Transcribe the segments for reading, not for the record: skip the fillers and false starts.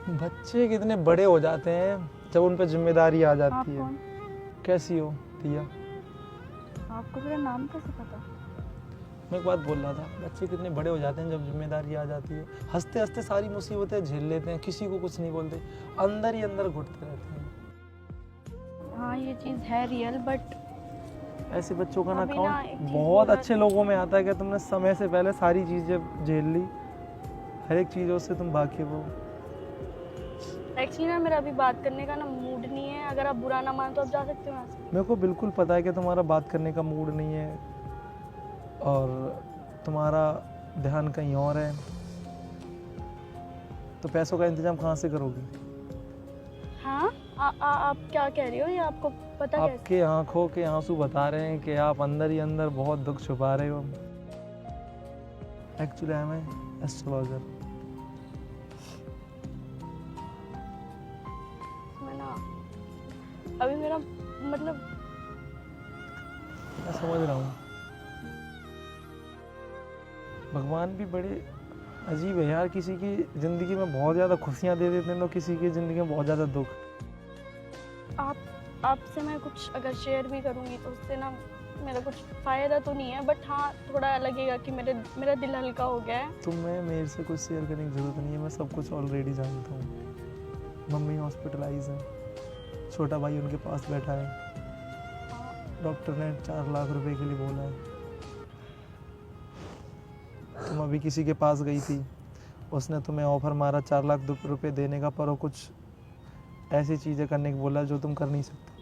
बच्चे कितने बड़े हो जाते हैं जब उन पर जिम्मेदारी आ आप जाती है। कौन? कैसी हो दिया? आपको मेरा नाम कैसे पता? मैं एक बात बोल रहा था, बच्चे कितने बड़े हो जाते हैं जब जिम्मेदारी आ जाती है। हंसते हंसते सारी मुसीबतें झेल लेते हैं, किसी को कुछ नहीं बोलते, अंदर ही अंदर घुटते रहते हैं। हाँ ये चीज़ है रियल, बट ऐसे बच्चों का ना अभी ना एक काउंट चीज़ बहुत बोला अच्छे लोगों में आता है कि तुमने समय से पहले सारी चीज़ें झेल ली, हर एक चीज़ों से तुम वाकिफ हो। एक्चुअली ना मेरा अभी बात करने का ना मूड नहीं है। अगर आप बुरा ना मानो तो आप जा सकते हो यहाँ से। मेरे को बिल्कुल पता है कि तुम्हारा बात करने का मूड नहीं है और तुम्हारा ध्यान कहीं और है, तो पैसों का इंतजाम कहाँ से करोगी? हाँ आप क्या कह रहे हो, ये आपको पता कैसे? आपके आंखों के आंसू बता रहे हैं कि आप अंदर ही अंदर बहुत दुख छुपा रहे हो। Actually I am an astrologer. मैं ना अभी मेरा मतलब मैं समझ रहा हूँ, भगवान भी बड़े अजीब है यार, किसी की ज़िंदगी में बहुत ज़्यादा खुशियाँ दे देते हैं तो किसी की ज़िंदगी में बहुत ज़्यादा दुख। आपसे मैं कुछ अगर शेयर भी करूँगी तो उससे ना मेरा कुछ फ़ायदा तो नहीं है, बट हाँ थोड़ा लगेगा कि मेरा दिल हल्का हो गया है। तुम्हें मेरे से कुछ शेयर करने की ज़रूरत नहीं है, मैं सब कुछ ऑलरेडी जानता हूँ। मम्मी हॉस्पिटलाइज है, छोटा भाई उनके पास बैठा है, डॉक्टर ने 4 लाख रुपए के लिए बोला है। तुम अभी किसी के पास गई थी, उसने तुम्हें ऑफर मारा 4 लाख रुपए देने का, पर वो कुछ ऐसी चीज़ें करने को बोला जो तुम कर नहीं सकते।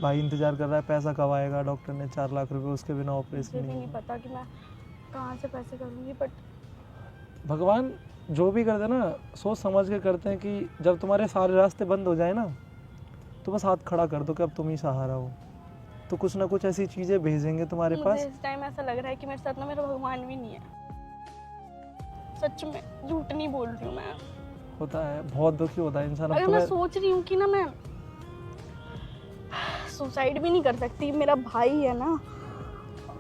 भाई इंतजार कर रहा है पैसा कब आएगा, डॉक्टर ने 4 लाख रुपए, उसके बिना ऑपरेशन मुझे भी नहीं नहीं। पता कि मैं कहाँ से पैसे करूँगी, बट भगवान जो भी करते हैं ना सोच समझ के करते हैं कि जब तुम्हारे सारे रास्ते बंद हो जाए ना तो बस हाथ खड़ा कर दो कि अब तुम ही सहारा हो, तो कुछ ना कुछ ऐसी चीज़ें भेजेंगे तुम्हारे मुझे पास। इस टाइम ऐसा लग रहा है कि मेरे साथ ना मेरा भगवान भी नहीं है। सच में झूठ नहीं बोल रही हूँ मैं। होता है, बहुत दुखी होता है इंसान। अब अगर मैं तुम्हें सोच रही हूँ कि ना मैं सुसाइड भी नहीं कर सकती, मेरा भाई है ना।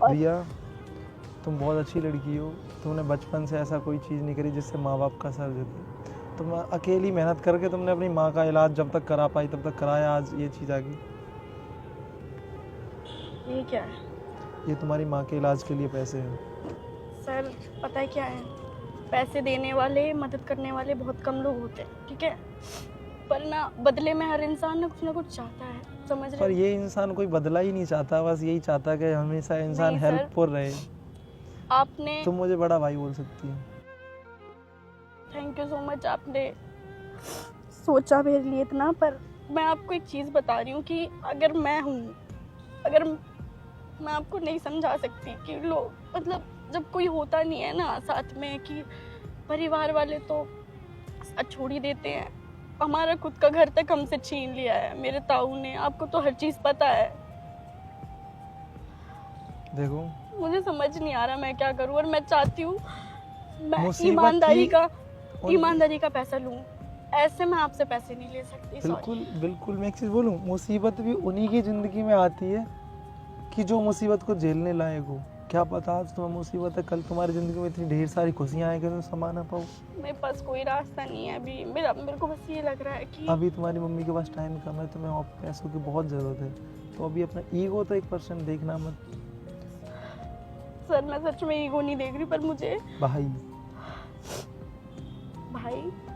और रिया, तुम बहुत अच्छी लड़की हो, तुमने बचपन से ऐसा कोई चीज़ नहीं करी जिससे माँ बाप का सर झुके। तुम अकेली मेहनत करके तुमने अपनी माँ का इलाज जब तक करा पाई तब तक कराया, आज ये चीज़ आ गई। ये क्या है ये तुम्हारी माँ के इलाज के लिए पैसे हैं। सर? पता है क्या है, पैसे देने वाले मदद करने वाले बहुत कम लोग होते हैं, ठीक है, पर ना बदले में हर इंसान ना कुछ चाहता है, समझ पर रहे हो? ये इंसान कोई बदला ही नहीं चाहता, बस यही चाहता है कि हमेशा इंसान नहीं सर। हेल्पफुल रहे। आपने तुम मुझे बड़ा भाई बोल सकती हो। थैंक यू सो मच, आपने सोचा मेरे लिए इतना। पर मैं आपको एक चीज़ बता रही हूँ कि अगर मैं आपको नहीं समझा सकती कि लोग मतलब जब कोई होता नहीं है ना साथ में, कि परिवार वाले तो साथ छोड़ ही देते हैं। हमारा खुद का घर तक हमसे छीन लिया है मेरे ताऊ ने, आपको तो हर चीज़ पता है। देखो मुझे समझ नहीं आ रहा मैं क्या करूँ, और मैं चाहती हूँ मैं मुसीबत ईमानदारी का पैसा लूँ। ऐसे मैं आपसे पैसे नहीं ले सकती। बिल्कुल बिल्कुल, मैं एक चीज़ बोलूँ, मुसीबत भी उन्हीं की ज़िंदगी में आती है कि जो मुसीबत को झेलने लायक हो। क्या पता आज तुम्हें मुसीबत है, कल तुम्हारी ज़िंदगी में इतनी ढेर सारी खुशियाँ आएंगी तुम समा ना पाओ। मेरे पास कोई रास्ता नहीं है अभी। मेरे को बस ये लग रहा है कि अभी तुम्हारी मम्मी के पास टाइम कम है, तुम्हें और पैसों की बहुत ज़रूरत है, तो अभी अपना ईगो तो 1% देखना मत। सर मैं सच में ईगो नहीं देख रही, पर मुझे भाई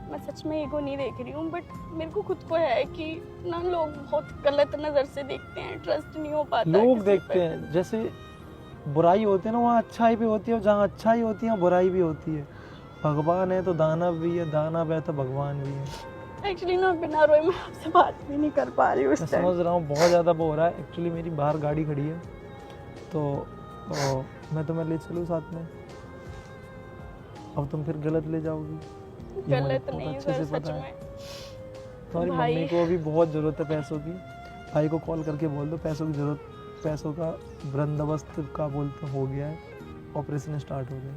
मैं सच में ईगो नहीं देख रही हूँ, बट मेरे को खुद को है कि ना लोग बहुत गलत नज़र से देखते हैं, ट्रस्ट नहीं हो पाता। लोग देखते हैं जैसे बुराई होती है ना वहाँ अच्छाई भी होती है, और जहाँ अच्छाई होती है वहाँ बुराई भी होती है। भगवान है तो दानव भी है, दानव है तो भगवान भी है। एक्चुअली ना बिना रोए मैं आपसे बात भी नहीं कर पा रही हूँ मैं इस टाइम। समझ रहा हूँ बहुत ज़्यादा वो हो रहा है। एक्चुअली मेरी बाहर गाड़ी खड़ी है, तो मैं तुम्हें ले चलूँ साथ में? अब तुम फिर गलत ले जाओगी, ये मुझे गलत बहुत नहीं अच्छे सर, से सच पता है। में। तुम्हारी भाई मम्मी को भी बहुत ज़रूरत है पैसों की, भाई को कॉल करके बोल दो पैसों की ज़रूरत, पैसों का बंदोबस्त का बोलते हो गया है, ऑपरेशन स्टार्ट हो गया।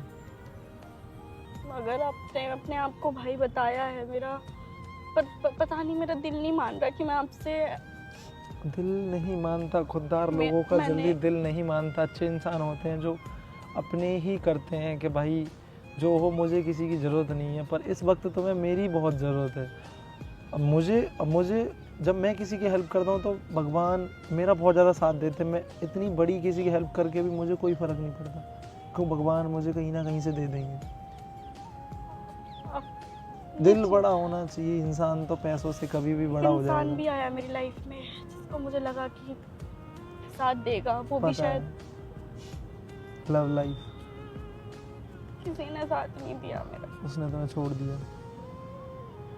अगर आपने अपने आप को भाई बताया है मेरा, पर पता नहीं मेरा दिल नहीं मान रहा कि मैं आपसे। दिल नहीं मानता, खुददार लोगों का जल्दी दिल नहीं मानता। अच्छे इंसान होते हैं जो अपने ही करते हैं कि भाई जो हो, मुझे किसी की ज़रूरत नहीं है, पर इस वक्त तुम्हें मेरी बहुत ज़रूरत है। अब मुझे जब मैं किसी की हेल्प करता हूँ तो भगवान मेरा बहुत ज़्यादा साथ देते हैं। मैं इतनी बड़ी किसी की हेल्प करके भी मुझे कोई फ़र्क नहीं पड़ता, क्यों भगवान मुझे कहीं ना कहीं से दे देंगे। दिल बड़ा होना चाहिए, इंसान तो पैसों से कभी भी बड़ा हो इंसान जाएगा। भी आया मेरी लाइफ में जिसको मुझे लगा कि साथ देगा, वो भी पता शायद है, लव लाइफ, किसी ने साथ नहीं दिया मेरा। उसने तुम्हें छोड़ दिया।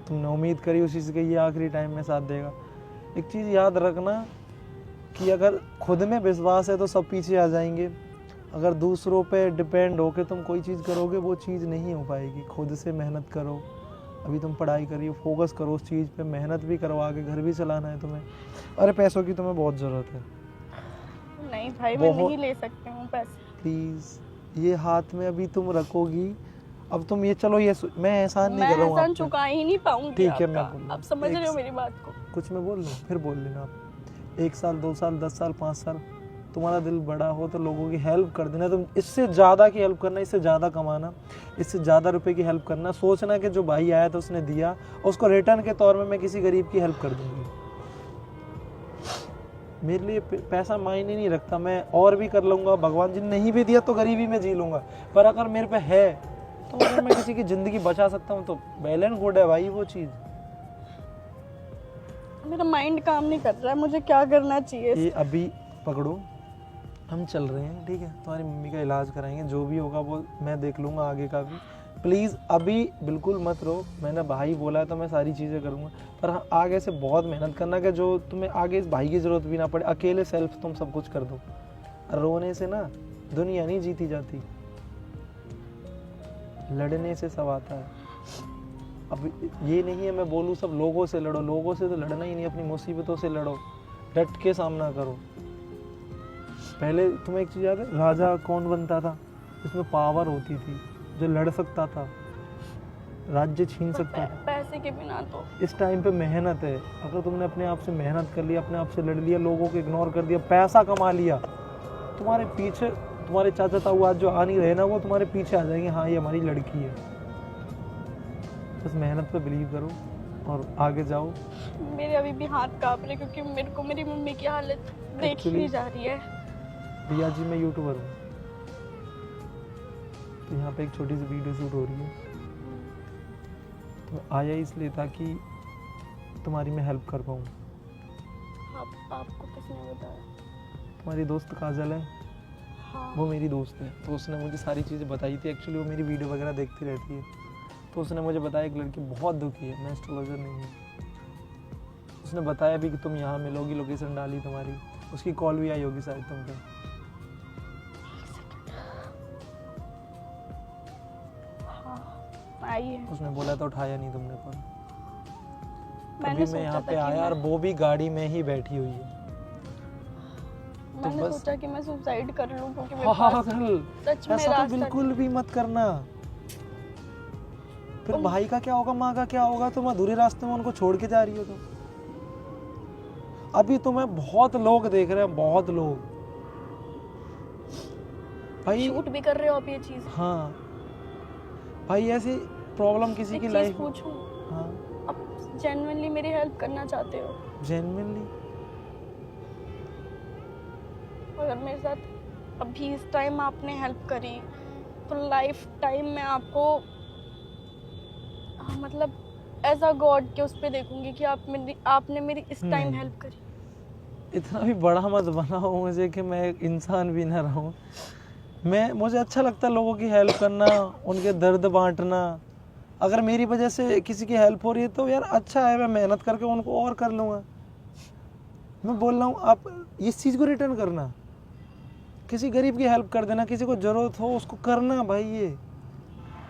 तुमने उम्मीद करी उसी से कि ये आखिरी टाइम में साथ देगा। एक चीज़ याद रखना कि अगर खुद में विश्वास है तो सब पीछे आ जाएंगे। अगर दूसरों पे डिपेंड होके तुम कोई चीज़ करोगे वो चीज़ नहीं हो पाएगी। खुद से मेहनत करो। अभी तुम पढ़ाई करी हो, फोकस करो उस चीज़ पे, मेहनत भी करो, आगे घर भी चलाना है तुम्हें। अरे पैसों की तुम्हें बहुत ज़रूरत है। नहीं भाई, मैं बहुत- नहीं ले सकती हूँ पैसे। प्लीज़ ये हाथ में अभी तुम रखोगी। अब तुम ये चलो, ये मैं एहसान नहीं मैं कर रहा हूँ एहसान आप पे। चुका ही नहीं पाऊंगी ठीक है, आपका। मैं बोल रहा हूँ। आप समझ रहे हो एक- मेरी बात को? कुछ मैं बोल लूँ फिर बोल लेना आप। 1 साल 2 साल 10 साल 5 साल तुम्हारा दिल बड़ा हो तो लोगों की हेल्प कर देना। तुम इससे ज़्यादा की हेल्प करना, इससे ज़्यादा कमाना, इससे ज़्यादा रुपए की हेल्प करना। सोचना कि जो भाई आया था उसने दिया, उसको रिटर्न के तौर में मैं किसी गरीब की हेल्प कर दूंगी। मेरे लिए पैसा मायने नहीं रखता, मैं और भी कर लूँगा। भगवान जी ने नहीं भी दिया तो गरीबी में जी लूँगा, पर अगर मेरे पे है तो अगर मैं किसी की ज़िंदगी बचा सकता हूँ तो वेल एंड गुड है भाई वो चीज़। मेरा माइंड काम नहीं कर रहा है, मुझे क्या करना चाहिए? ये अभी पकड़ो, हम चल रहे हैं, ठीक है? तुम्हारी मम्मी का इलाज कराएंगे, जो भी होगा वो मैं देख लूँगा आगे का भी। प्लीज़ अभी बिल्कुल मत रो। मैंने भाई बोला है तो मैं सारी चीज़ें करूँगा, पर हाँ आगे से बहुत मेहनत करना कि जो तुम्हें आगे इस भाई की ज़रूरत भी ना पड़े। अकेले सेल्फ तुम सब कुछ कर दो। रोने से ना दुनिया नहीं जीती जाती, लड़ने से सब आता है। अब ये नहीं है मैं बोलूँ सब लोगों से लड़ो, लोगों से तो लड़ना ही नहीं, अपनी मुसीबतों से लड़ो, डट के सामना करो। पहले तुम्हें एक चीज़ याद है, राजा कौन बनता था? इसमें पावर होती थी, जो लड़ सकता था, राज्य छीन सकता था। पैसे के बिना तो इस टाइम पे मेहनत है। अगर तुमने अपने आप से मेहनत कर लिया, अपने आप से लड़ लिया, लोगों को इग्नोर कर दिया, पैसा कमा लिया, तुम्हारे पीछे तुम्हारे चाचा ताऊ आज जो आ नहीं रहे ना, वो तुम्हारे पीछे आ जाएंगे। हाँ ये हमारी लड़की है। बस मेहनत पे बिलीव करो और आगे जाओ। मेरे अभी भी हाथ कांप रहे क्योंकि मेरे को मेरी मम्मी की हालत देखी Actually- जा रही है। भैया जी मैं यूट्यूबर हूँ, तो यहाँ पे एक छोटी सी वीडियो शूट हो रही है, तो आया इसलिए ताकि तुम्हारी मैं हेल्प कर पाऊँ। आपको किसने बताया? तुम्हारी दोस्त काजल है, हाँ। वो मेरी दोस्त है, तो उसने मुझे सारी चीज़ें बताई थी। एक्चुअली वो मेरी वीडियो वगैरह देखती रहती है, तो उसने मुझे बताया एक लड़की बहुत दुखी है, मैं एस्ट्रोलॉजर नहीं हूँ। उसने बताया भी कि तुम यहाँ मिलोगी, लोकेशन डाली तुम्हारी, उसकी कॉल भी आई होगी शायद तुम पे। आई है। उसने बोला था उठाया नहीं तुमने कॉल। मैंने अभी मैं सोचा यहाँ था पे कि आया और मैं- वो भी गाड़ी में ही बैठी हुई है। मैंने बस- सोचा कि मैं सुसाइड कर लूं क्योंकि मेरे हाँ पास सच में ऐसा तो रास्ता बिल्कुल भी मत करना। फिर उन- भाई का क्या होगा, माँ का क्या होगा? तुम अधूरे रास्ते में उनको छोड़ के जा रही हो। तो अभी तुम्हें बहुत लोग देख रहे हैं, बहुत लोग भाई। शूट भी कर रहे हो आप ये चीज। हाँ भाई, ऐसी प्रॉब्लम किसी एक की चीज लाइफ। पूछूं, हाँ आप जेन्युइनली मेरी हेल्प करना चाहते हो? जेन्युइनली। अगर मेरे साथ अभी इस टाइम आपने हेल्प करी तो लाइफ टाइम में आपको मतलब एज अ गॉड के उस पे देखूंगी कि आपने मेरी इस टाइम नहीं। हेल्प करी। इतना भी बड़ा मत बनाओ मुझे कि मैं एक इंसान भी ना रहूं। मुझे अच्छा लगता है लोगों की हेल्प करना, उनके दर्द बांटना। अगर मेरी वजह से किसी की हेल्प हो रही है तो यार अच्छा है, मैं मेहनत करके उनको और कर लूँगा। मैं बोल रहा हूँ आप इस चीज़ को रिटर्न करना, किसी गरीब की हेल्प कर देना, किसी को ज़रूरत हो उसको करना। भाई ये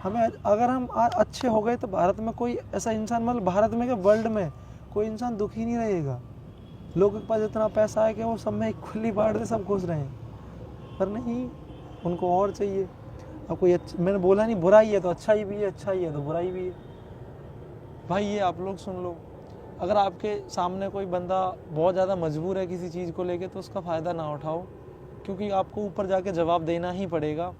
हमें अगर हम अच्छे हो गए तो भारत में कोई ऐसा इंसान, मतलब भारत में क्या वर्ल्ड में कोई इंसान दुखी नहीं रहेगा। लोगों के पास इतना पैसा है कि वो सब में इक्वली बांट दे, सब खुश रहें, पर नहीं, उनको और चाहिए। अब कोई मैंने बोला नहीं बुराई है तो अच्छाई भी है, अच्छाई है तो बुराई भी है। भाई ये आप लोग सुन लो, अगर आपके सामने कोई बंदा बहुत ज़्यादा मजबूर है किसी चीज़ को लेके तो उसका फ़ायदा ना उठाओ, क्योंकि आपको ऊपर जाके जवाब देना ही पड़ेगा।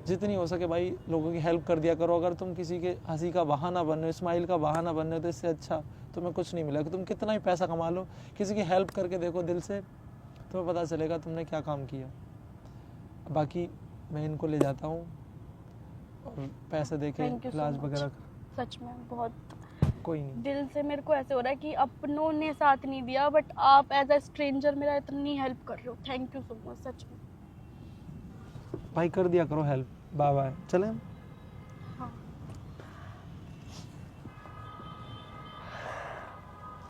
जितनी हो सके भाई लोगों की हेल्प कर दिया करो। अगर तुम किसी के हंसी का बहाना बन रहे हो, स्माइल का बहाना बन रहे हो, तो इससे अच्छा तुम्हें कुछ नहीं मिलेगा। तुम कितना ही पैसा कमा लो, किसी की हेल्प करके देखो दिल से, तुम्हें पता चलेगा तुमने क्या काम किया। बाकी मैं इनको ले जाता हूँ और पैसे दे के Thank you so इलाज much. वगैरह। सच में बहुत कोई नहीं, दिल से मेरे को ऐसे हो रहा है कि अपनों ने साथ नहीं दिया, बट आप एज अ स्ट्रेंजर मेरा इतनी हेल्प कर रहे हो। थैंक यू सो मच, सच में। भाई कर दिया करो हेल्प। बाय बाय, चलें।